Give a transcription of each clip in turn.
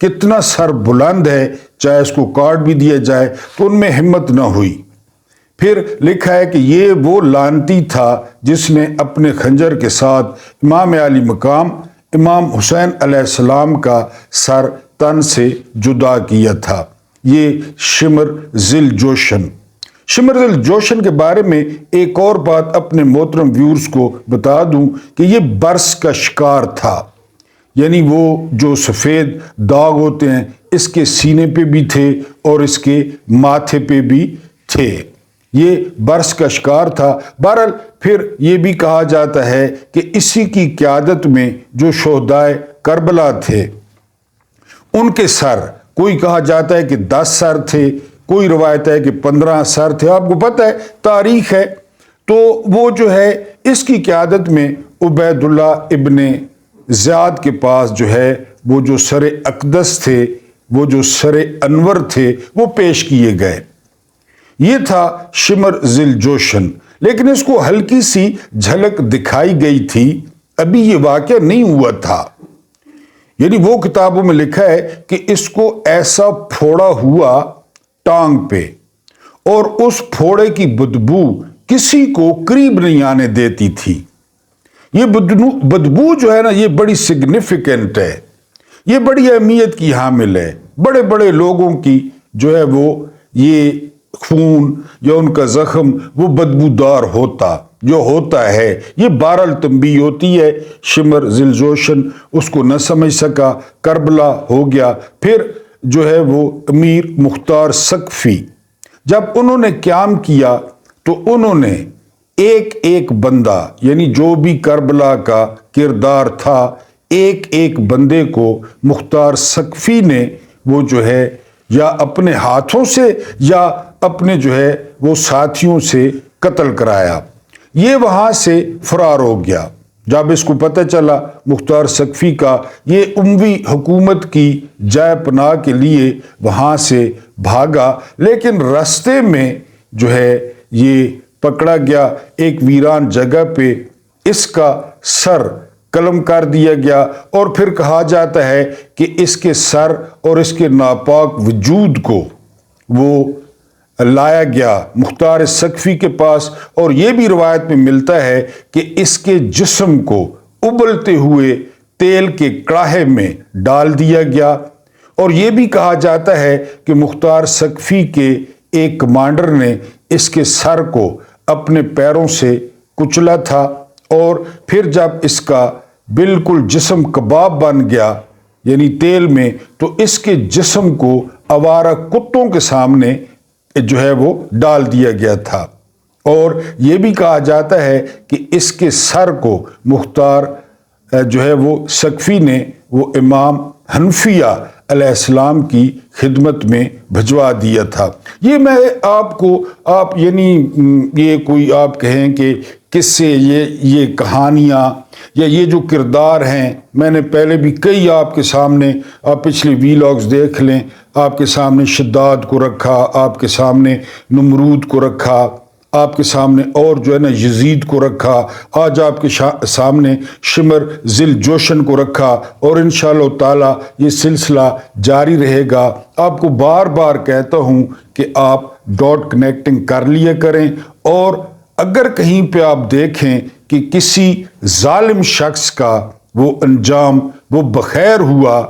کتنا سر بلند ہے، چاہے اس کو کاٹ بھی دیا جائے تو ان میں ہمت نہ ہوئی۔ پھر لکھا ہے کہ یہ وہ لعنتی تھا جس نے اپنے خنجر کے ساتھ امام علی مقام امام حسین علیہ السلام کا سر تن سے جدا کیا تھا۔ یہ شمر ذل جوشن۔ شمر ذل جوشن کے بارے میں ایک اور بات اپنے محترم ویورز کو بتا دوں کہ یہ برس کا شکار تھا، یعنی وہ جو سفید داغ ہوتے ہیں اس کے سینے پہ بھی تھے اور اس کے ماتھے پہ بھی تھے۔ یہ برس کا شکار تھا۔ بہرحال پھر یہ بھی کہا جاتا ہے کہ اسی کی قیادت میں جو شہدائے کربلا تھے ان کے سر، کوئی کہا جاتا ہے کہ 10 سر تھے، کوئی روایت ہے کہ 15 سر تھے، آپ کو پتہ ہے تاریخ ہے۔ تو وہ جو ہے اس کی قیادت میں عبید اللہ ابن زیاد کے پاس جو ہے وہ جو سر اقدس تھے، وہ جو سر انور تھے، وہ پیش کیے گئے۔ یہ تھا شمر ذل جوشن، لیکن اس کو ہلکی سی جھلک دکھائی گئی تھی، ابھی یہ واقعہ نہیں ہوا تھا۔ یعنی وہ کتابوں میں لکھا ہے کہ اس کو ایسا پھوڑا ہوا ٹانگ پہ، اور اس پھوڑے کی بدبو کسی کو قریب نہیں آنے دیتی تھی۔ یہ بدبو جو ہے نا، یہ بڑی سگنیفیکنٹ ہے، یہ بڑی اہمیت کی حامل ہے۔ بڑے بڑے لوگوں کی جو ہے وہ یہ خون یا ان کا زخم وہ بدبودار ہوتا ہے۔ یہ بہرحال تنبیہ ہوتی ہے۔ شمر ذل جوشن اس کو نہ سمجھ سکا، کربلا ہو گیا۔ پھر جو ہے وہ امیر مختار ثقفی، جب انہوں نے قیام کیا تو انہوں نے ایک ایک بندہ، یعنی جو بھی کربلا کا کردار تھا، ایک ایک بندے کو مختار ثقفی نے وہ جو ہے یا اپنے ہاتھوں سے یا اپنے جو ہے وہ ساتھیوں سے قتل کرایا۔ یہ وہاں سے فرار ہو گیا۔ جب اس کو پتہ چلا مختار ثقفی کا، یہ اموی حکومت کی جائے پناہ کے لیے وہاں سے بھاگا، لیکن راستے میں جو ہے یہ پکڑا گیا ایک ویران جگہ پہ، اس کا سر قلم کر دیا گیا، اور پھر کہا جاتا ہے کہ اس کے سر اور اس کے ناپاک وجود کو وہ لایا گیا مختار ثقفی کے پاس، اور یہ بھی روایت میں ملتا ہے کہ اس کے جسم کو ابلتے ہوئے تیل کے کڑاہے میں ڈال دیا گیا۔ اور یہ بھی کہا جاتا ہے کہ مختار ثقفی کے ایک کمانڈر نے اس کے سر کو اپنے پیروں سے کچلا تھا، اور پھر جب اس کا بالکل جسم کباب بن گیا یعنی تیل میں، تو اس کے جسم کو آوارہ کتوں کے سامنے جو ہے وہ ڈال دیا گیا تھا۔ اور یہ بھی کہا جاتا ہے کہ اس کے سر کو مختار جو ہے وہ ثقفی نے وہ امام حنفیہ علیہ السلام کی خدمت میں بھجوا دیا تھا۔ یہ میں آپ یعنی یہ کوئی آپ کہیں کہ کس سے یہ کہانیاں یا یہ جو کردار ہیں، میں نے پہلے بھی کئی آپ کے سامنے، آپ پچھلے ویلاگز دیکھ لیں، آپ کے سامنے شداد کو رکھا، آپ کے سامنے نمرود کو رکھا، آپ کے سامنے اور جو ہے نا یزید کو رکھا، آج آپ کے سامنے شمر ذل جوشن کو رکھا، اور انشاءاللہ تعالی یہ سلسلہ جاری رہے گا۔ آپ کو بار بار کہتا ہوں کہ آپ ڈاٹ کنیکٹنگ کر لیا کریں، اور اگر کہیں پہ آپ دیکھیں کہ کسی ظالم شخص کا وہ انجام وہ بخیر ہوا،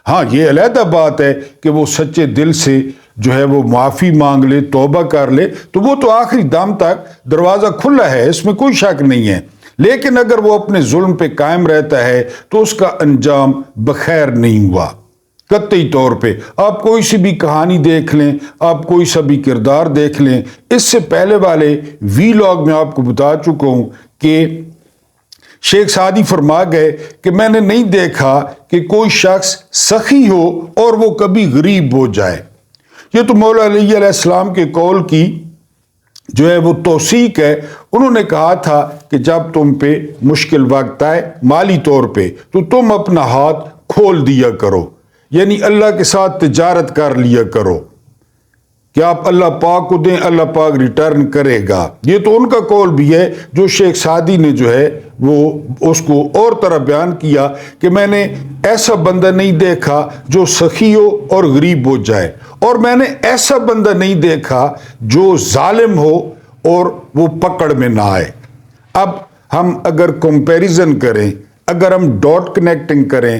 ہاں یہ علیحدہ بات ہے کہ وہ سچے دل سے جو ہے وہ معافی مانگ لے، توبہ کر لے، تو وہ تو آخری دم تک دروازہ کھلا ہے، اس میں کوئی شک نہیں ہے۔ لیکن اگر وہ اپنے ظلم پہ قائم رہتا ہے تو اس کا انجام بخیر نہیں ہوا قطعی طور پہ۔ آپ کوئی سی بھی کہانی دیکھ لیں، آپ کوئی سا بھی کردار دیکھ لیں، اس سے پہلے والے ویلاگ میں آپ کو بتا چکا ہوں کہ شیخ سعدی فرما گئے کہ میں نے نہیں دیکھا کہ کوئی شخص سخی ہو اور وہ کبھی غریب ہو جائے۔ یہ تو مولا علی علیہ السلام کے قول کی جو ہے وہ توثیق ہے۔ انہوں نے کہا تھا کہ جب تم پہ مشکل وقت آئے مالی طور پہ تو تم اپنا ہاتھ کھول دیا کرو، یعنی اللہ کے ساتھ تجارت کر لیا کرو۔ کہ آپ اللہ پاک کو دیں، اللہ پاک ریٹرن کرے گا۔ یہ تو ان کا قول بھی ہے جو شیخ سعدی نے جو ہے وہ اس کو اور طرح بیان کیا کہ میں نے ایسا بندہ نہیں دیکھا جو سخی ہو اور غریب ہو جائے، اور میں نے ایسا بندہ نہیں دیکھا جو ظالم ہو اور وہ پکڑ میں نہ آئے۔ اب ہم اگر کمپیریزن کریں، اگر ہم ڈاٹ کنیکٹنگ کریں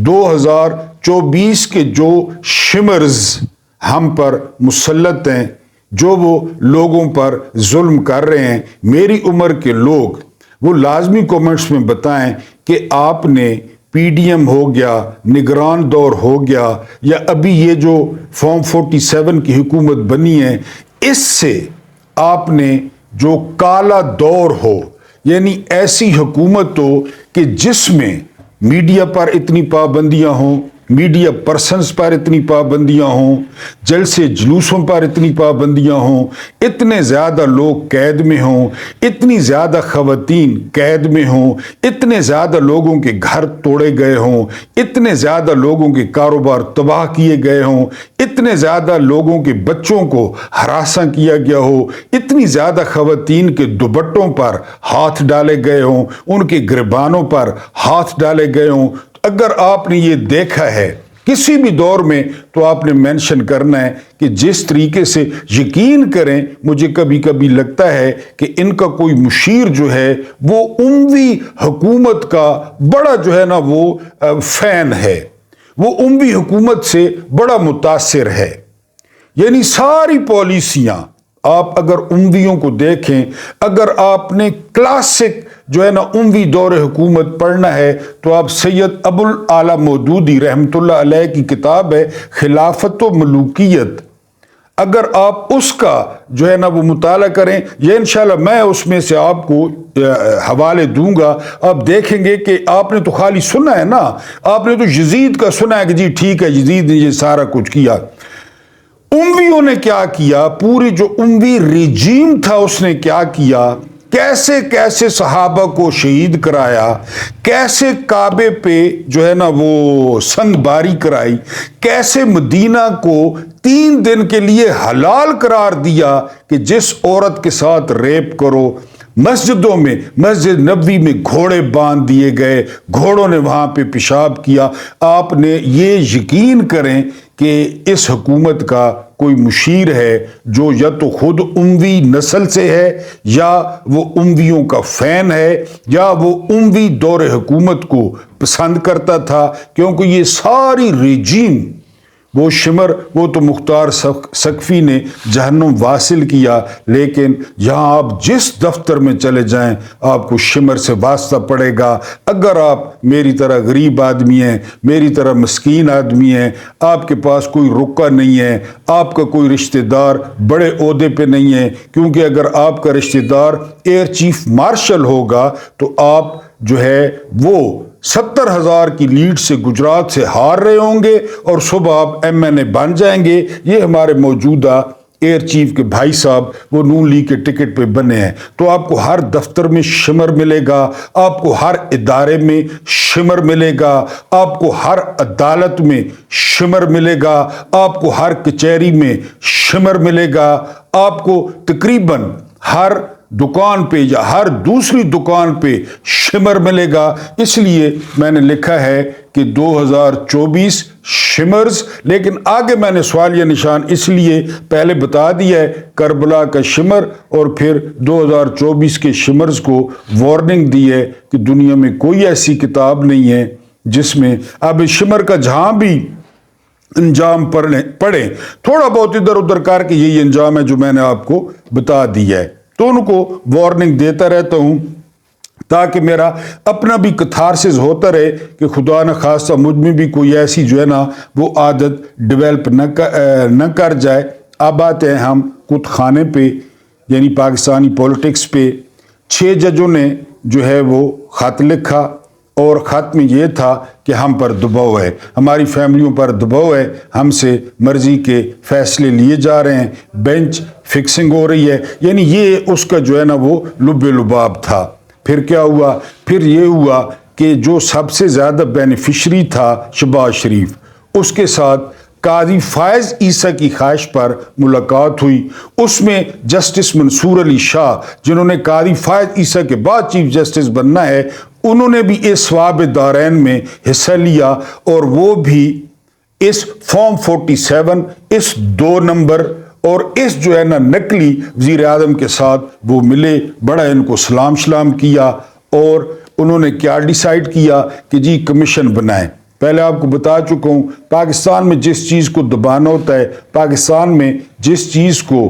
2024 کے جو شمرز ہم پر مسلط ہیں، جو وہ لوگوں پر ظلم کر رہے ہیں، میری عمر کے لوگ، وہ لازمی کومنٹس میں بتائیں کہ آپ نے پی ڈی ایم ہو گیا، نگران دور ہو گیا، یا ابھی یہ جو فارم 47 کی حکومت بنی ہے، اس سے آپ نے جو کالا دور ہو، یعنی ایسی حکومت ہو کہ جس میں میڈیا پر اتنی پابندیاں ہوں، میڈیا پرسنز پر اتنی پابندیاں ہوں، جلسے جلوسوں پر اتنی پابندیاں ہوں، اتنے زیادہ لوگ قید میں ہوں، اتنی زیادہ خواتین قید میں ہوں، اتنے زیادہ لوگوں کے گھر توڑے گئے ہوں، اتنے زیادہ لوگوں کے کاروبار تباہ کیے گئے ہوں، اتنے زیادہ لوگوں کے بچوں کو ہراساں کیا گیا ہو، اتنی زیادہ خواتین کے دوپٹوں پر ہاتھ ڈالے گئے ہوں، ان کے گریبانوں پر ہاتھ ڈالے گئے ہوں۔ اگر آپ نے یہ دیکھا ہے کسی بھی دور میں تو آپ نے مینشن کرنا ہے کہ جس طریقے سے، یقین کریں مجھے کبھی کبھی لگتا ہے کہ ان کا کوئی مشیر جو ہے وہ اموی حکومت کا بڑا جو ہے نا وہ فین ہے، وہ اموی حکومت سے بڑا متاثر ہے۔ یعنی ساری پالیسیاں آپ اگر امویوں کو دیکھیں، اگر آپ نے کلاسک جو ہے نا اموی دور حکومت پڑھنا ہے تو آپ سید ابو الاعلی مودودی رحمۃ اللہ علیہ کی کتاب ہے خلافت و ملوکیت، اگر آپ اس کا جو ہے نا وہ مطالعہ کریں، یہ انشاءاللہ میں اس میں سے آپ کو حوالے دوں گا، آپ دیکھیں گے کہ آپ نے تو خالی سنا ہے نا، آپ نے تو یزید کا سنا ہے کہ جی ٹھیک ہے یزید نے یہ سارا کچھ کیا۔ امویوں نے کیا کیا، پوری جو اموی ریجیم تھا اس نے کیا کیا، کیسے کیسے صحابہ کو شہید کرایا، کیسے کعبے پہ جو ہے نا وہ سنگ باری کرائی، کیسے مدینہ کو 3 دن کے لیے حلال قرار دیا کہ جس عورت کے ساتھ ریپ کرو۔ مسجدوں میں، مسجد نبوی میں گھوڑے باندھ دیے گئے، گھوڑوں نے وہاں پہ پیشاب کیا۔ آپ نے یہ یقین کریں کہ اس حکومت کا کوئی مشیر ہے جو یا تو خود اموی نسل سے ہے، یا وہ امویوں کا فین ہے، یا وہ اموی دور حکومت کو پسند کرتا تھا، کیونکہ یہ ساری ریجیم، وہ شمر، وہ تو مختار سقفی نے جہنم واصل کیا، لیکن یہاں آپ جس دفتر میں چلے جائیں آپ کو شمر سے واسطہ پڑے گا۔ اگر آپ میری طرح غریب آدمی ہیں، میری طرح مسکین آدمی ہیں، آپ کے پاس کوئی رکا نہیں ہے، آپ کا کوئی رشتہ دار بڑے عہدے پہ نہیں ہے، کیونکہ اگر آپ کا رشتہ دار ایئر چیف مارشل ہوگا تو آپ جو ہے وہ 70,000 کی لیڈ سے گجرات سے ہار رہے ہوں گے اور صبح آپ MNA بن جائیں گے۔ یہ ہمارے موجودہ ایئر چیف کے بھائی صاحب وہ نون لیگ کے ٹکٹ پہ بنے ہیں، تو آپ کو ہر دفتر میں شمر ملے گا، آپ کو ہر ادارے میں شمر ملے گا، آپ کو ہر عدالت میں شمر ملے گا، آپ کو ہر کچہری میں شمر ملے گا، آپ کو تقریباً ہر دکان پہ یا ہر دوسری دکان پہ شمر ملے گا۔ اس لیے میں نے لکھا ہے کہ 2024 شمرز، لیکن آگے میں نے سوالیہ نشان اس لیے پہلے بتا دیا ہے، کربلا کا شمر اور پھر 2024 کے شمرز کو وارننگ دی ہے کہ دنیا میں کوئی ایسی کتاب نہیں ہے جس میں اب شمر کا جہاں بھی انجام پڑھیں، تھوڑا بہت ادھر ادھر کر کے یہی انجام ہے جو میں نے آپ کو بتا دیا ہے، تو ان کو وارننگ دیتا رہتا ہوں تاکہ میرا اپنا بھی کتھارسس ہوتا رہے کہ خدا نہ خواستہ مجھ میں بھی کوئی ایسی جو ہے نا وہ عادت ڈیولپ نہ کر جائے۔ اب آتے ہیں ہم کت خانے پہ، یعنی پاکستانی پولیٹکس پہ۔ 6 ججوں نے جو ہے وہ خط لکھا اور خط میں یہ تھا کہ ہم پر دباؤ ہے، ہماری فیملیوں پر دباؤ ہے، ہم سے مرضی کے فیصلے لیے جا رہے ہیں، بینچ فکسنگ ہو رہی ہے، یعنی یہ اس کا جو ہے نا وہ لب لباب تھا۔ پھر کیا ہوا؟ پھر یہ ہوا کہ جو سب سے زیادہ بینیفیشری تھا شہباز شریف، اس کے ساتھ قاضی فائز عیسیٰ کی خواہش پر ملاقات ہوئی۔ اس میں جسٹس منصور علی شاہ، جنہوں نے قاضی فائز عیسیٰ کے بعد چیف جسٹس بننا ہے، انہوں نے بھی اس ثواب دارین میں حصہ لیا، اور وہ بھی اس فارم 47، اس 2 نمبر اور اس جو ہے نا نقلی وزیر اعظم کے ساتھ وہ ملے، بڑا ان کو سلام کیا، اور انہوں نے کیا ڈیسائیڈ کیا کہ جی کمیشن بنائیں۔ پہلے آپ کو بتا چکا ہوں، پاکستان میں جس چیز کو دبانا ہوتا ہے، پاکستان میں جس چیز کو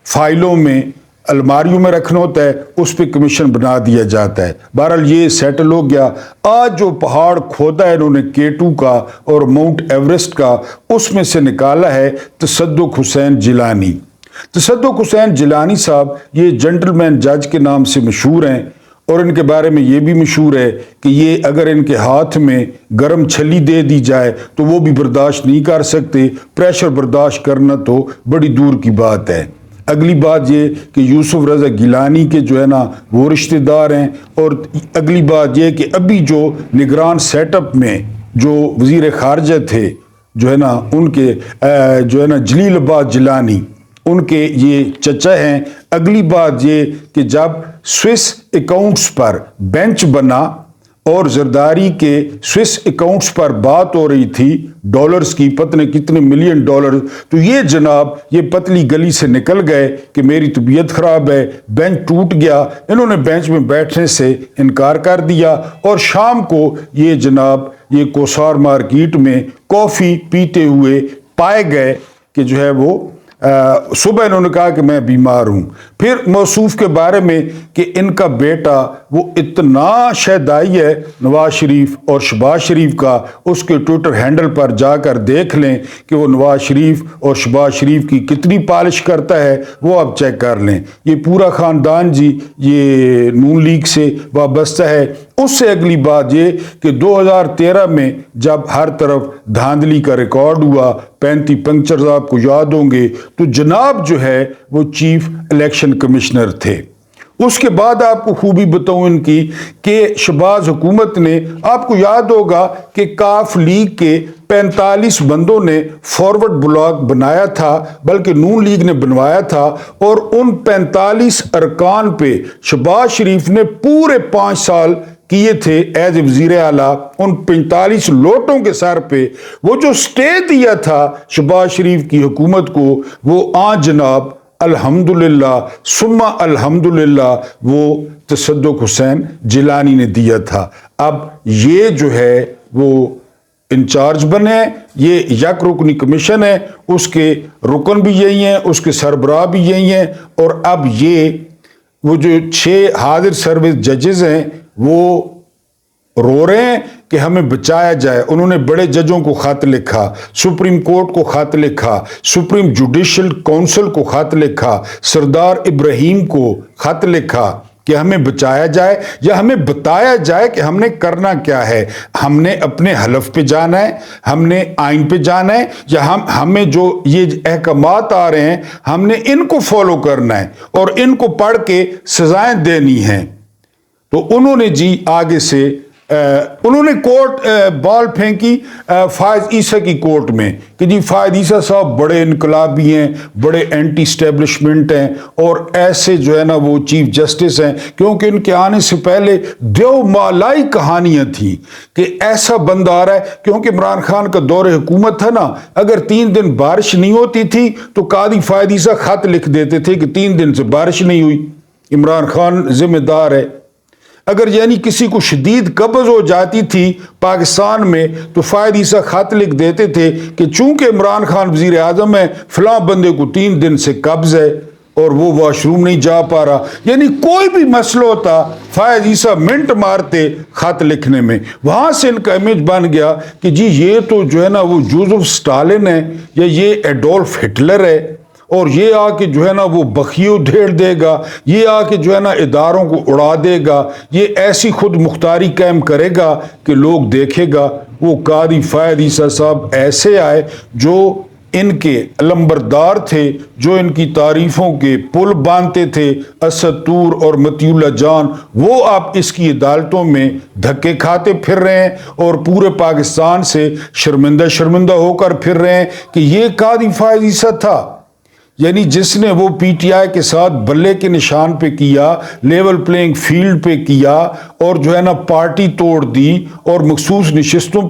فائلوں میں الماریوں میں رکھنا ہوتا ہے، اس پہ کمیشن بنا دیا جاتا ہے۔ بہرحال یہ سیٹل ہو گیا۔ آج جو پہاڑ کھودا ہے انہوں نے K2 کا اور ماؤنٹ ایورسٹ کا، اس میں سے نکالا ہے تصدق حسین جیلانی۔ تصدق حسین جیلانی صاحب یہ جنٹلمین جج کے نام سے مشہور ہیں، اور ان کے بارے میں یہ بھی مشہور ہے کہ یہ اگر ان کے ہاتھ میں گرم چھلی دے دی جائے تو وہ بھی برداشت نہیں کر سکتے، پریشر برداشت کرنا تو بڑی دور کی بات ہے۔ اگلی بات یہ کہ یوسف رضا گیلانی کے جو ہے نا وہ رشتہ دار ہیں، اور اگلی بات یہ کہ ابھی جو نگران سیٹ اپ میں جو وزیر خارجہ تھے جو ہے نا ان کے جو ہے نا جلیل آباد جیلانی، ان کے یہ چچا ہیں۔ اگلی بات یہ کہ جب سوئس اکاؤنٹس پر بینچ بنا اور زرداری کے سوئس اکاؤنٹس پر بات ہو رہی تھی ڈالرز کی، پتہ نہیں کتنے ملین ڈالر، تو یہ جناب یہ پتلی گلی سے نکل گئے کہ میری طبیعت خراب ہے، بینچ ٹوٹ گیا، انہوں نے بینچ میں بیٹھنے سے انکار کر دیا، اور شام کو یہ جناب یہ کوسار مارکیٹ میں کافی پیتے ہوئے پائے گئے کہ جو ہے وہ صبح انہوں نے کہا کہ میں بیمار ہوں۔ پھر موصوف کے بارے میں کہ ان کا بیٹا وہ اتنا شیدائی ہے نواز شریف اور شہباز شریف کا، اس کے ٹویٹر ہینڈل پر جا کر دیکھ لیں کہ وہ نواز شریف اور شہباز شریف کی کتنی پالش کرتا ہے، وہ آپ چیک کر لیں۔ یہ پورا خاندان جی یہ نون لیگ سے وابستہ ہے۔ اس سے اگلی بات یہ کہ 2013 میں جب ہر طرف دھاندلی کا ریکارڈ ہوا، 35 پنکچرز آپ کو یاد ہوں گے، تو جناب جو ہے وہ چیف الیکشن کمشنر تھے۔ اس کے بعد آپ کو خوبی بتاؤں ان کی کہ شہباز حکومت نے، آپ کو یاد ہوگا کہ کاف لیگ کے 45 بندوں نے فارورڈ بلاک بنایا تھا، بلکہ نون لیگ نے بنوایا تھا، اور ان 45 ارکان پہ شہباز شریف نے پورے 5 سال کیے تھے ایز وزیر اعلیٰ۔ ان 45 لوٹوں کے سر پہ وہ جو سٹے دیا تھا شہباز شریف کی حکومت کو، وہ جناب الحمدللہ ثم الحمدللہ وہ تصدق حسین جیلانی نے دیا تھا۔ اب یہ جو ہے وہ انچارج بنے، یہ یک رکنی کمیشن ہے، اس کے رکن بھی یہی ہیں، اس کے سربراہ بھی یہی ہیں، اور اب یہ وہ جو 6 حاضر سروس ججز ہیں وہ رو رہے ہیں کہ ہمیں بچایا جائے۔ انہوں نے بڑے ججوں کو خط لکھا، سپریم کورٹ کو خط لکھا، سپریم جوڈیشل کونسل کو خط لکھا، سردار ابراہیم کو خط لکھا کہ ہمیں بچایا جائے، یا ہمیں بتایا جائے کہ ہم نے کرنا کیا ہے۔ ہم نے اپنے حلف پہ جانا ہے، ہم نے آئین پہ جانا ہے، یا ہمیں جو یہ احکامات آ رہے ہیں ہم نے ان کو فالو کرنا ہے اور ان کو پڑھ کے سزائیں دینی ہیں۔ تو انہوں نے جی آگے سے انہوں نے کورٹ بال پھینکی فائز عیسیٰ کی کورٹ میں کہ جی فائز عیسیٰ صاحب بڑے انقلابی ہیں، بڑے اینٹی اسٹیبلشمنٹ ہیں، اور ایسے جو ہے نا وہ چیف جسٹس ہیں، کیونکہ ان کے آنے سے پہلے دیو مالائی کہانیاں تھیں کہ ایسا بندہ آ رہا ہے۔ کیونکہ عمران خان کا دور حکومت تھا نا، اگر 3 دن بارش نہیں ہوتی تھی تو قاضی فائز عیسیٰ خط لکھ دیتے تھے کہ 3 دن سے بارش نہیں ہوئی، عمران خان ذمہ دار ہے۔ اگر یعنی کسی کو شدید قبض ہو جاتی تھی پاکستان میں تو فائز عیسیٰ خط لکھ دیتے تھے کہ چونکہ عمران خان وزیر اعظم ہے، فلاں بندے کو 3 دن سے قبض ہے اور وہ واش روم نہیں جا پا رہا، یعنی کوئی بھی مسئلہ ہوتا فائز عیسیٰ منٹ مارتے خط لکھنے میں۔ وہاں سے ان کا امیج بن گیا کہ جی یہ تو جو ہے نا وہ جوزف سٹالن ہے، یا یہ ایڈولف ہٹلر ہے، اور یہ آ کے جو ہے نا وہ بخیو دھیڑ دے گا، یہ آ کے جو ہے نا اداروں کو اڑا دے گا، یہ ایسی خود مختاری قائم کرے گا کہ لوگ دیکھے گا۔ وہ قاضی فائز عیسیٰ صاحب ایسے آئے جو ان کے علمبردار تھے جو ان کی تعریفوں کے پل باندھتے تھے، اسد طور اور مطیع اللہ جان، وہ اب اس کی عدالتوں میں دھکے کھاتے پھر رہے ہیں اور پورے پاکستان سے شرمندہ ہو کر پھر رہے ہیں کہ یہ قاضی فائز عیسیٰ تھا، یعنی جس نے وہ پی ٹی آئی کے ساتھ بلے کے نشان پہ کیا، لیول پلینگ فیلڈ پہ کیا، اور جو ہے نا پارٹی توڑ دی، اور مخصوص نشستوں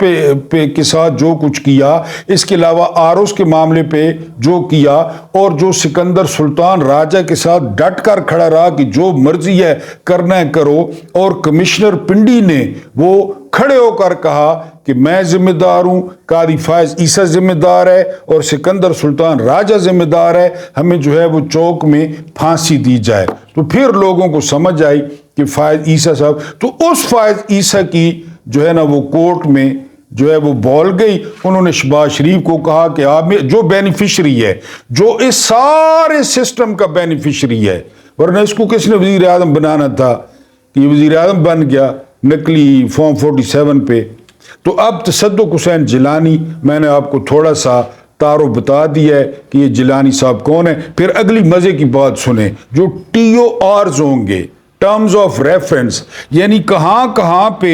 پہ کے ساتھ جو کچھ کیا، اس کے علاوہ آروز کے معاملے پہ جو کیا، اور جو سکندر سلطان راجہ کے ساتھ ڈٹ کر کھڑا رہا کہ جو مرضی ہے کرنا ہے کرو، اور کمشنر پنڈی نے وہ کھڑے ہو کر کہا کہ میں ذمہ دار ہوں، قاضی فائز عیسیٰ ذمہ دار ہے، اور سکندر سلطان راجہ ذمہ دار ہے، ہمیں جو ہے وہ چوک میں پھانسی دی جائے۔ تو پھر لوگوں کو سمجھ آئی کہ فائز عیسیٰ صاحب، تو اس فائز عیسیٰ کی جو ہے نا وہ کورٹ میں جو ہے وہ بول گئی، انہوں نے شہباز شریف کو کہا کہ آپ جو بینیفیشری ہے، جو اس سارے سسٹم کا بینیفیشری ہے، ورنہ اس کو کس نے وزیر اعظم بنانا تھا، کہ یہ وزیر اعظم بن گیا نقلی فارم 47 پہ۔ تو اب تصدق حسین جیلانی، میں نے آپ کو تھوڑا سا تعارف بتا دیا ہے کہ یہ جیلانی صاحب کون ہے۔ پھر اگلی مزے کی بات سنیں، جو ٹی او آرز ہوں گے، ٹرمز آف ریفرنس، یعنی کہاں پہ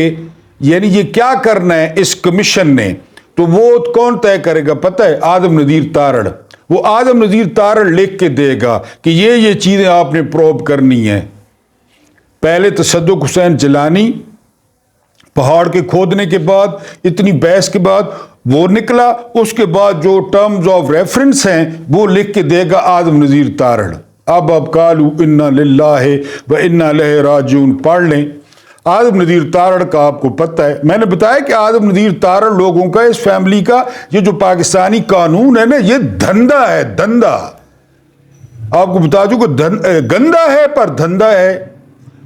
یعنی یہ کیا کرنا ہے اس کمیشن نے، تو وہ کون طے کرے گا پتہ ہے؟ آدم ندیر تارڑ۔ وہ آدم ندیر تارڑ لکھ کے دے گا کہ یہ چیزیں آپ نے پروب کرنی ہیں۔ پہلے تصدق حسین جیلانی پہاڑ کے کھودنے کے بعد، اتنی بحث کے بعد وہ نکلا، اس کے بعد جو ٹرمز آف ریفرنس ہیں وہ لکھ کے دے گا آدم ندیر تارڑ۔ اب قالو انا للہ و انا الیہ راجعون پڑھ لیں۔ آدم ندیر تارڑ کا آپ کو پتہ ہے، میں نے بتایا کہ آدم ندیر تارڑ لوگوں کا، اس فیملی کا، یہ جو پاکستانی قانون ہے نا، یہ دھندا ہے، دھندا۔ آپ کو بتا دوں کہ گندا ہے پر دھندا ہے۔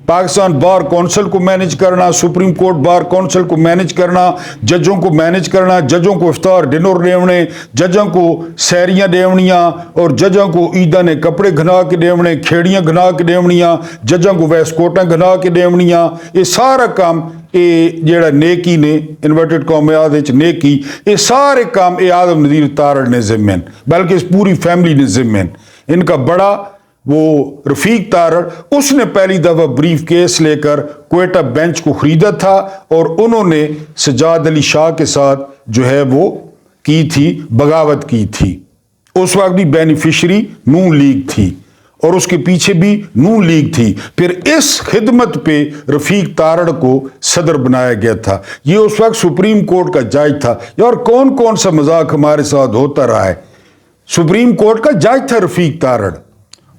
پاکستان بار کونسل کو مینج کرنا، سپریم کورٹ بار کونسل کو مینج کرنا، ججوں کو مینج کرنا، ججوں کو افطار ڈنر دیونے، ججوں کو سیریاں دیونیاں، اور ججوں کو عیداں نے کپڑے گھنا کے دیونے، کھیڑیاں گھنا کے دیونیاں، ججوں کو ویس کوٹاں گھنا کے دیونیاں، یہ سارا کام جیڑا نیکی نے انورٹڈ کاموں وچ نیکی، یہ سارے کام آدم ندیر تارڑ نے ذمن، بلکہ اس پوری فیملی نے ذمن۔ ان کا بڑا وہ رفیق تارڑ، اس نے پہلی دفعہ بریف کیس لے کر کوئٹہ بینچ کو خریدا تھا، اور انہوں نے سجاد علی شاہ کے ساتھ جو ہے وہ کی تھی، بغاوت کی تھی۔ اس وقت بھی بینیفیشری نون لیگ تھی، اور اس کے پیچھے بھی نون لیگ تھی۔ پھر اس خدمت پہ رفیق تارڑ کو صدر بنایا گیا تھا۔ یہ اس وقت سپریم کورٹ کا جج تھا۔ یار کون سا مذاق ہمارے ساتھ ہوتا رہا ہے۔ سپریم کورٹ کا جج تھا رفیق تارڑ،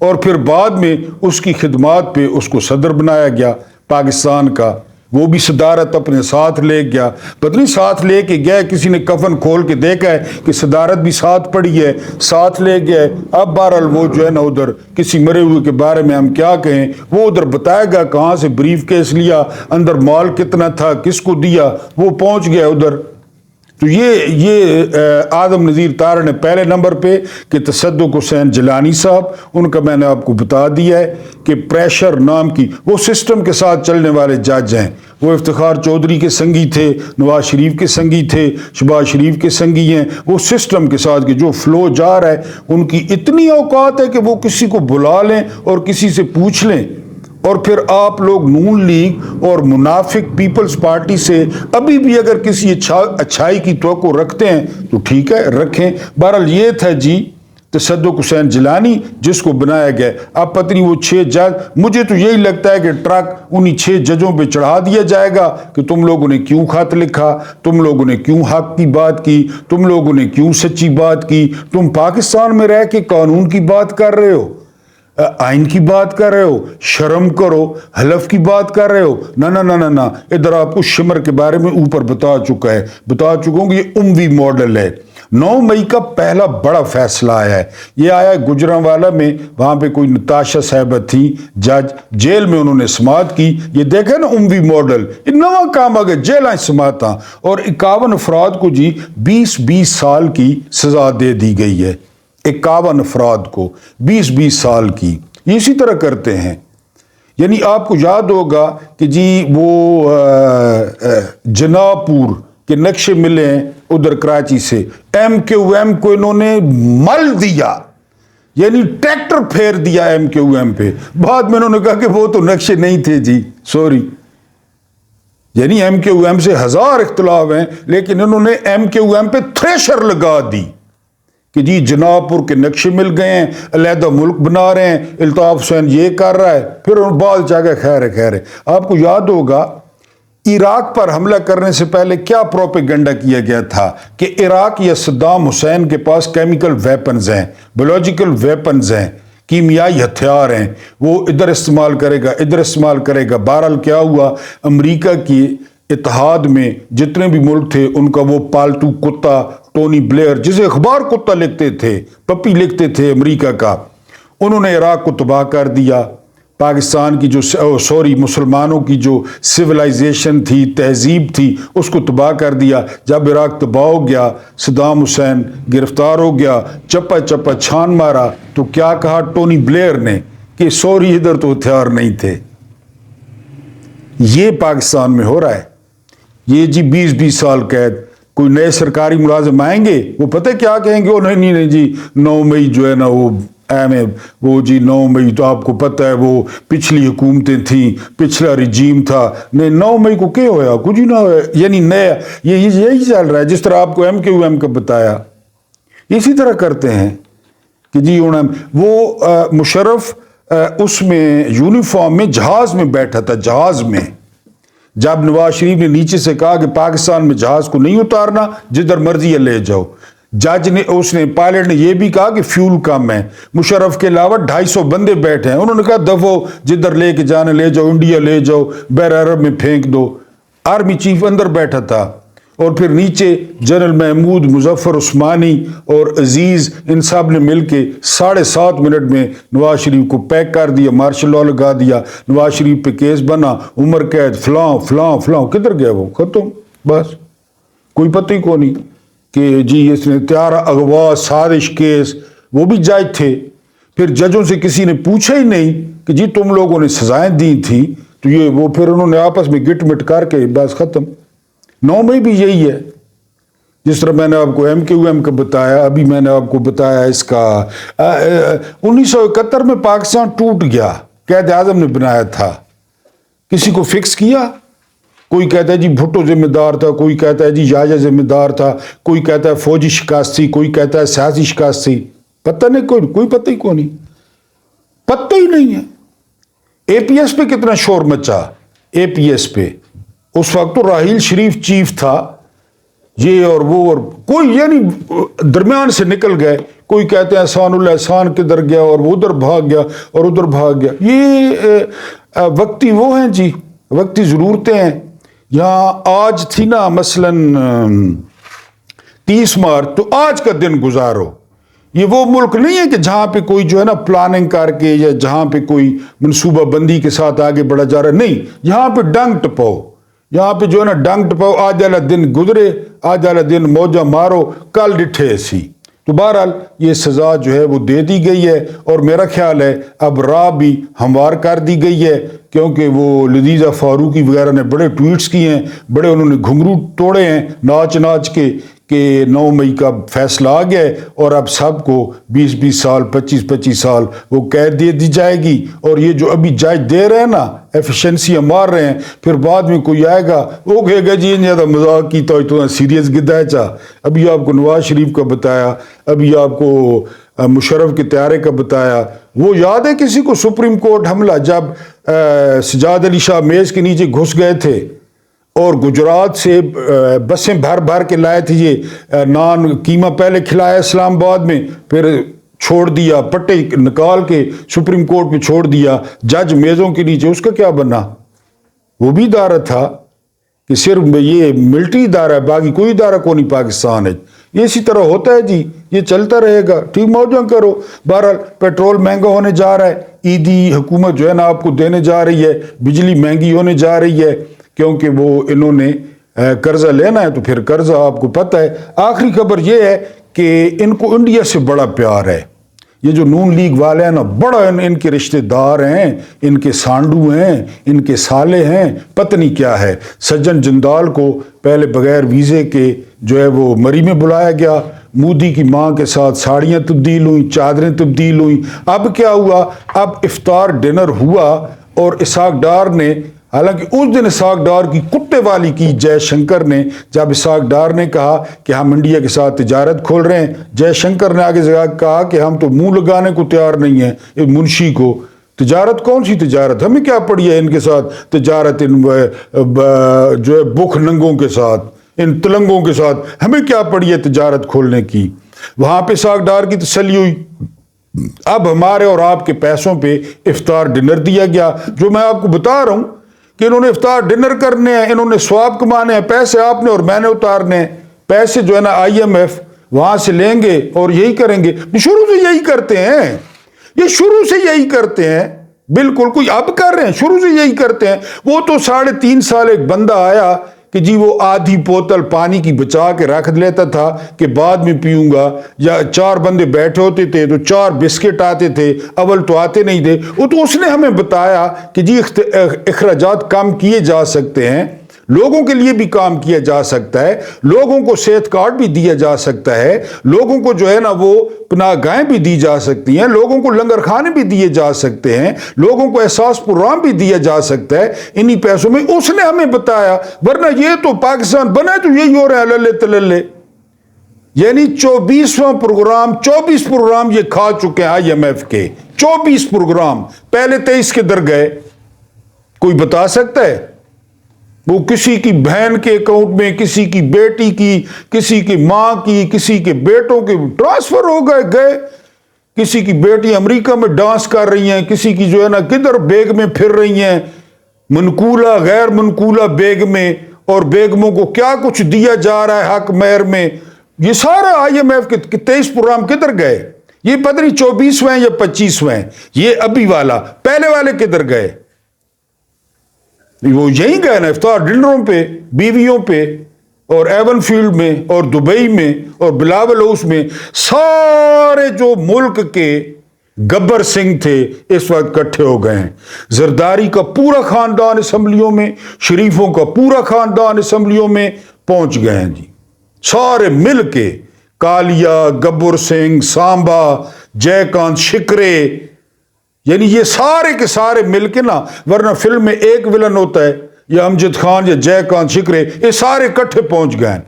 اور پھر بعد میں اس کی خدمات پہ اس کو صدر بنایا گیا پاکستان کا۔ وہ بھی صدارت اپنے ساتھ لے گیا، پتہ نہیں ساتھ لے کے گیا، کسی نے کفن کھول کے دیکھا ہے کہ صدارت بھی ساتھ پڑی ہے، ساتھ لے گیا ہے۔ اب بہرحال وہ جو ہے نا ادھر کسی مرے ہوئے کے بارے میں ہم کیا کہیں، وہ ادھر بتائے گا کہاں سے بریف کیس لیا، اندر مال کتنا تھا، کس کو دیا، وہ پہنچ گیا ادھر۔ تو یہ آدم ندیر تارڑ نے پہلے نمبر پہ کہ تصدق حسین جیلانی صاحب، ان کا میں نے آپ کو بتا دیا ہے کہ پریشر نام کی وہ سسٹم کے ساتھ چلنے والے جج ہیں۔ وہ افتخار چودھری کے سنگی تھے، نواز شریف کے سنگی تھے، شہباز شریف کے سنگی ہیں۔ وہ سسٹم کے ساتھ کہ جو فلو جا رہا ہے، ان کی اتنی اوقات ہے کہ وہ کسی کو بلا لیں اور کسی سے پوچھ لیں۔ اور پھر آپ لوگ نون لیگ اور منافق پیپلز پارٹی سے ابھی بھی اگر کسی اچھائی کی توقع رکھتے ہیں تو ٹھیک ہے، رکھیں۔ بہرحال یہ تھا جی تصدق حسین جیلانی جس کو بنایا گیا۔ اب پتہ نہیں وہ 6 جج، مجھے تو یہی لگتا ہے کہ ٹرک انہی 6 ججوں پہ چڑھا دیا جائے گا کہ تم لوگوں نے کیوں خط لکھا، تم لوگوں نے کیوں حق کی بات کی، تم لوگوں نے کیوں سچی بات کی، تم پاکستان میں رہ کے قانون کی بات کر رہے ہو، آئین کی بات کر رہے ہو، شرم کرو، حلف کی بات کر رہے ہو۔ نہ ادھر آپ کو شمر کے بارے میں اوپر بتا چکا ہوں کہ یہ اموی ماڈل ہے۔ 9 مئی کا پہلا بڑا فیصلہ آیا ہے، یہ آیا ہے گجرانوالہ میں، وہاں پہ کوئی نتاشا صاحبہ تھی جج، جیل میں انہوں نے سماعت کی۔ یہ دیکھیں نا اموی ماڈل، یہ نواں کام آگے جیلیں سماعتاں، اور 51 افراد کو جی 20 سال کی سزا دے دی گئی ہے۔ 51 افراد کو 20 سال کی، یہ اسی طرح کرتے ہیں۔ یعنی آپ کو یاد ہوگا کہ جی وہ جناپور کے نقشے ملے ہیں ادھر کراچی سے، ایم کیو ایم کو انہوں نے مل دیا، یعنی ٹریکٹر پھیر دیا ایم کیو ایم پہ۔ بعد میں انہوں نے کہا کہ وہ تو نقشے نہیں تھے جی، سوری۔ یعنی ایم کیو ایم سے ہزار اختلاف ہیں، لیکن انہوں نے ایم کیو ایم پہ تھریشر لگا دی کہ جی جناب پور کے نقشے مل گئے ہیں، علیحدہ ملک بنا رہے ہیں، الطاف حسین یہ کر رہا ہے، پھر ان بال چاہ کے خیر ہے۔ آپ کو یاد ہوگا عراق پر حملہ کرنے سے پہلے کیا پروپیگنڈا کیا گیا تھا کہ عراق یا صدام حسین کے پاس کیمیکل ویپنز ہیں، بایولوجیکل ویپنز ہیں، کیمیائی ہتھیار ہیں، وہ ادھر استعمال کرے گا، ادھر استعمال کرے گا۔ بہرحال کیا ہوا، امریکہ کی اتحاد میں جتنے بھی ملک تھے ان کا وہ پالتو کتا ٹونی بلیئر، جسے اخبار کتا لکھتے تھے، پپی لکھتے تھے امریکہ کا، انہوں نے عراق کو تباہ کر دیا۔ پاکستان کی جو مسلمانوں کی جو سویلائزیشن تھی، تہذیب تھی، اس کو تباہ کر دیا۔ جب عراق تباہ ہو گیا، صدام حسین گرفتار ہو گیا، چپا چپا چھان مارا، تو کیا کہا ٹونی بلیئر نے کہ سوری ادھر تو ہتھیار نہیں تھے۔ یہ پاکستان میں ہو رہا ہے۔ یہ جی 20 سال قید، کوئی نئے سرکاری ملازم آئیں گے، وہ پتہ کیا کہیں گے، وہ نہیں جی 9 مئی جو ہے نا وہ جی 9 مئی تو آپ کو پتہ ہے وہ پچھلی حکومتیں تھیں، پچھلا رجیم تھا، نہیں 9 مئی کو کیا ہویا، کچھ ہی نہ ہوا۔ یعنی نیا یہی چل رہا ہے، جس طرح آپ کو ایم کیو ایم کا بتایا، اسی طرح کرتے ہیں کہ جی وہ مشرف اس میں یونیفارم میں جہاز میں بیٹھا تھا، جہاز میں، جب نواز شریف نے نیچے سے کہا کہ پاکستان میں جہاز کو نہیں اتارنا، جدھر مرضی ہے لے جاؤ، جج نے پائلٹ نے یہ بھی کہا کہ فیول کم ہے، مشرف کے علاوہ 250 بندے بیٹھے ہیں، انہوں نے کہا دفعو جدھر لے کے جانے لے جاؤ، انڈیا لے جاؤ، بحر عرب میں پھینک دو۔ آرمی چیف اندر بیٹھا تھا، اور پھر نیچے جنرل محمود مظفر عثمانی اور عزیز، ان سب نے مل کے 7.5 منٹ میں نواز شریف کو پیک کر دیا، مارشل لا لگا دیا، نواز شریف پہ کیس بنا، عمر قید، فلاں فلاں فلاں، کدھر گیا وہ، ختم، بس کوئی پتہ ہی کو نہیں کہ جی اس نے تیارہ اغوا سازش کیس، وہ بھی جج تھے۔ پھر ججوں سے کسی نے پوچھا ہی نہیں کہ جی تم لوگوں نے سزائیں دی تھیں، تو یہ وہ پھر انہوں نے آپس میں گٹ مٹ کر کے بس ختم۔ 9 مئی بھی یہی ہے، جس طرح میں نے آپ کو ایم کیو ایم کا بتایا، ابھی میں نے آپ کو بتایا اس کا 1971 میں پاکستان ٹوٹ گیا، قائد اعظم نے بنایا تھا، کسی کو فکس کیا؟ کوئی کہتا ہے جی بھٹو ذمہ دار تھا، کوئی کہتا ہے جی یاجا ذمہ دار تھا، کوئی کہتا ہے فوجی شکست تھی، کوئی کہتا ہے سیاسی شکست تھی، پتہ نہیں، کوئی پتہ ہی کو نہیں، پتہ ہی نہیں ہے۔ اے پی ایس پہ کتنا شور مچا، اے پی ایس پہ اس وقت تو راحیل شریف چیف تھا، یہ اور وہ، اور کوئی یعنی درمیان سے نکل گئے، کوئی کہتے ہیں احسان اللہ احسان کدھر گیا، اور وہ ادھر بھاگ گیا اور ادھر بھاگ گیا۔ یہ وقتی وہ ہیں جی، وقتی ضرورتیں ہیں۔ یہاں آج تھی نا مثلاً 30 مارچ، تو آج کا دن گزارو۔ یہ وہ ملک نہیں ہے کہ جہاں پہ کوئی جو ہے نا پلاننگ کر کے، یا جہاں پہ کوئی منصوبہ بندی کے ساتھ آگے بڑھا جا رہا ہے، نہیں، یہاں پہ ڈنگ ٹپاؤ، یہاں پہ جو ہے نا ڈنگ ٹپاؤ، آج والا دن گزرے، آج والا دن موجہ مارو، کل ڈٹھے ایسی۔ تو بہرحال یہ سزا جو ہے وہ دے دی گئی ہے، اور میرا خیال ہے اب راہ بھی ہموار کر دی گئی ہے، کیونکہ وہ لذیذہ فاروقی وغیرہ نے بڑے ٹویٹس کیے ہیں، بڑے انہوں نے گھنگرو توڑے ہیں ناچ کے کہ 9 مئی کا فیصلہ آ گیا ہے، اور اب سب کو 20 سال 25 سال وہ قید دے دی جائے گی۔ اور یہ جو ابھی جج دے رہے ہیں نا، ایفیشنسیاں مار رہے ہیں، پھر بعد میں کوئی آئے گا وہ کہے گا جی یہ زیادہ مذاق کی تو سیریس گدا ہے چاہ۔ ابھی آپ کو نواز شریف کا بتایا، ابھی آپ کو مشرف کے طیارے کا بتایا۔ وہ یاد ہے کسی کو سپریم کورٹ حملہ، جب سجاد علی شاہ میز کے نیچے گھس گئے تھے اور گجرات سے بسیں بھر کے لائے تھے، یہ نان قیمہ پہلے کھلایا اسلام آباد میں، پھر چھوڑ دیا، پٹے نکال کے سپریم کورٹ میں چھوڑ دیا، جج میزوں کے نیچے، اس کا کیا بنا؟ وہ بھی ادارہ تھا کہ صرف یہ ملٹری ادارہ ہے، باقی کوئی ادارہ کو نہیں پاکستان ہے۔ یہ اسی طرح ہوتا ہے جی، یہ چلتا رہے گا، ٹھیک موجہ کرو۔ بہرحال پیٹرول مہنگا ہونے جا رہا ہے، عیدی حکومت جو ہے نا آپ کو دینے جا رہی ہے، بجلی مہنگی ہونے جا رہی ہے، کیونکہ وہ انہوں نے قرضہ لینا ہے، تو پھر قرضہ آپ کو پتہ ہے۔ آخری خبر یہ ہے کہ ان کو انڈیا سے بڑا پیار ہے، یہ جو نون لیگ والے ہیں نا بڑا ان کے رشتہ دار ہیں، ان کے سانڈو ہیں، ان کے سالے ہیں، پتہ نہیں کیا ہے۔ سجن جندال کو پہلے بغیر ویزے کے جو ہے وہ مری میں بلایا گیا، مودی کی ماں کے ساتھ ساڑیاں تبدیل ہوئیں، چادریں تبدیل ہوئیں۔ اب کیا ہوا؟ اب افطار ڈنر ہوا اور اسحاق ڈار نے، حالانکہ اس دن اسحاق ڈار کی کتے والی کی جے شنکر نے، جب اسحاق ڈار نے کہا کہ ہم انڈیا کے ساتھ تجارت کھول رہے ہیں، جے شنکر نے آگے کہا کہ ہم تو منہ لگانے کو تیار نہیں ہیں اس منشی کو۔ تجارت کون سی تجارت؟ ہمیں کیا پڑی ہے ان کے ساتھ تجارت، ان جو ہے بکھ ننگوں کے ساتھ، ان تلنگوں کے ساتھ ہمیں کیا پڑی ہے تجارت کھولنے کی؟ وہاں پہ اسحاق ڈار کی تسلی ہوئی۔ اب ہمارے اور آپ کے پیسوں پہ افطار ڈنر دیا گیا، جو میں آپ کو بتا رہا ہوں کہ انہوں نے افطار ڈنر کرنے ہیں، انہوں نے ثواب کمانے ہیں، پیسے آپ نے اور میں نے اتارنے ہیں۔ پیسے جو ہے نا IMF وہاں سے لیں گے اور یہی کریں گے۔ شروع سے یہی کرتے ہیں، یہ شروع سے یہی کرتے ہیں، بالکل کوئی اب کر رہے ہیں، شروع سے یہی کرتے ہیں۔ وہ تو 3.5 سال ایک بندہ آیا کہ جی وہ آدھی بوتل پانی کی بچا کے رکھ لیتا تھا کہ بعد میں پیوں گا، یا 4 بندے بیٹھے ہوتے تھے تو 4 بسکٹ آتے تھے، اول تو آتے نہیں تھے۔ وہ تو اس نے ہمیں بتایا کہ جی اخراجات کم کیے جا سکتے ہیں، لوگوں کے لیے بھی کام کیا جا سکتا ہے، لوگوں کو صحت کارڈ بھی دیا جا سکتا ہے، لوگوں کو جو ہے نا وہ پناہ گاہیں بھی دی جا سکتی ہیں، لوگوں کو لنگر خانے بھی دیے جا سکتے ہیں، لوگوں کو احساس پروگرام بھی دیا جا سکتا ہے انہی پیسوں میں۔ اس نے ہمیں بتایا، ورنہ یہ تو پاکستان بنا ہے تو یہی ہو رہا ہے للے تللے۔ یعنی 24 پروگرام یہ کھا چکے ہیں IMF کے، 24 پروگرام، پہلے 23 کے در گئے۔ کوئی بتا سکتا ہے؟ وہ کسی کی بہن کے اکاؤنٹ میں، کسی کی بیٹی کی، کسی کی ماں کی، کسی کے بیٹوں کے ٹرانسفر ہو گئے۔ کسی کی بیٹی امریکہ میں ڈانس کر رہی ہیں، کسی کی جو ہے نا کدھر بیگ میں پھر رہی ہیں، منقولہ غیر منقولہ بیگ میں، اور بیگموں کو کیا کچھ دیا جا رہا ہے حق مہر میں۔ یہ سارا IMF کے 23 پروگرام کدھر گئے؟ یہ پتہ نہیں 24ویں یا 25ویں، یہ ابھی والا، پہلے والے کدھر گئے؟ وہ یہیں گئے نا افطار ڈنروں پہ، بیویوں پہ، اور ایون فیلڈ میں، اور دبئی میں، اور بلاول ہاؤس میں۔ سارے جو ملک کے گبر سنگھ تھے اس وقت کٹھے ہو گئے ہیں۔ زرداری کا پورا خاندان اسمبلیوں میں، شریفوں کا پورا خاندان اسمبلیوں میں پہنچ گئے ہیں جی، سارے مل کے۔ کالیا، گبر سنگھ، سامبا، جے کانت شکرے، یعنی یہ سارے کے سارے مل کے نا، ورنہ فلم میں ایک ولن ہوتا ہے، یا امجد خان یا جے کانت شکرے، یہ سارے اکٹھے پہنچ گئے ہیں۔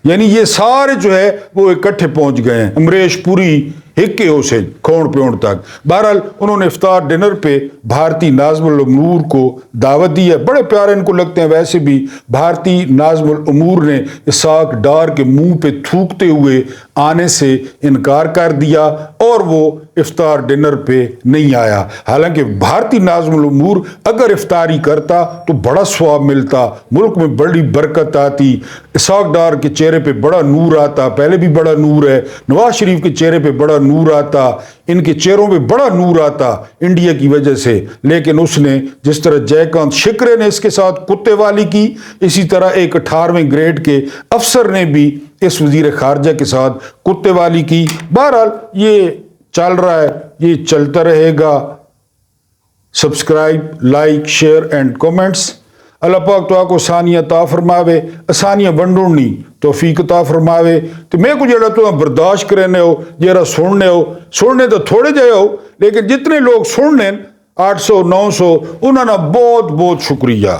یعنی یہ سارے جو ہے وہ اکٹھے پہنچ گئے ہیں، امریش پوری ہکے ہو سے کھوڑ پیوڑ تک۔ بہرحال انہوں نے افطار ڈنر پہ بھارتی ناظم الامور کو دعوت دی ہے، بڑے پیارے ان کو لگتے ہیں۔ ویسے بھی بھارتی ناظم الامور نے اسحاق ڈار کے منہ پہ تھوکتے ہوئے آنے سے انکار کر دیا، اور وہ افطار ڈنر پہ نہیں آیا۔ حالانکہ بھارتی ناظم الامور اگر افطاری کرتا تو بڑا ثواب ملتا، ملک میں بڑی برکت آتی، اسحاق ڈار کے چہرے پہ بڑا نور آتا، پہلے بھی بڑا نور ہے، نواز شریف کے چہرے پہ بڑا نور آتا، ان کے چہروں پہ بڑا نور آتا انڈیا کی وجہ سے۔ لیکن اس نے جس طرح جے کانت شکرے نے اس کے ساتھ کتے والی کی، اسی طرح ایک 18ویں گریڈ کے افسر نے بھی اس وزیر خارجہ کے ساتھ کتے والی کی۔ بہرحال یہ چل رہا ہے، یہ چلتا رہے گا۔ Subscribe, like, share and comments. اللہ پاک تو آکو آسانیاں عطا فرماوے، آسانیاں ونڈونی توفیق عطا فرماوے۔ تو میں کو جڑا تو برداشت کرنے ہو، جڑا سننے تو تھوڑے جائے ہو، لیکن جتنے لوگ سننے 800 900 انہوں نے بہت بہت شکریہ۔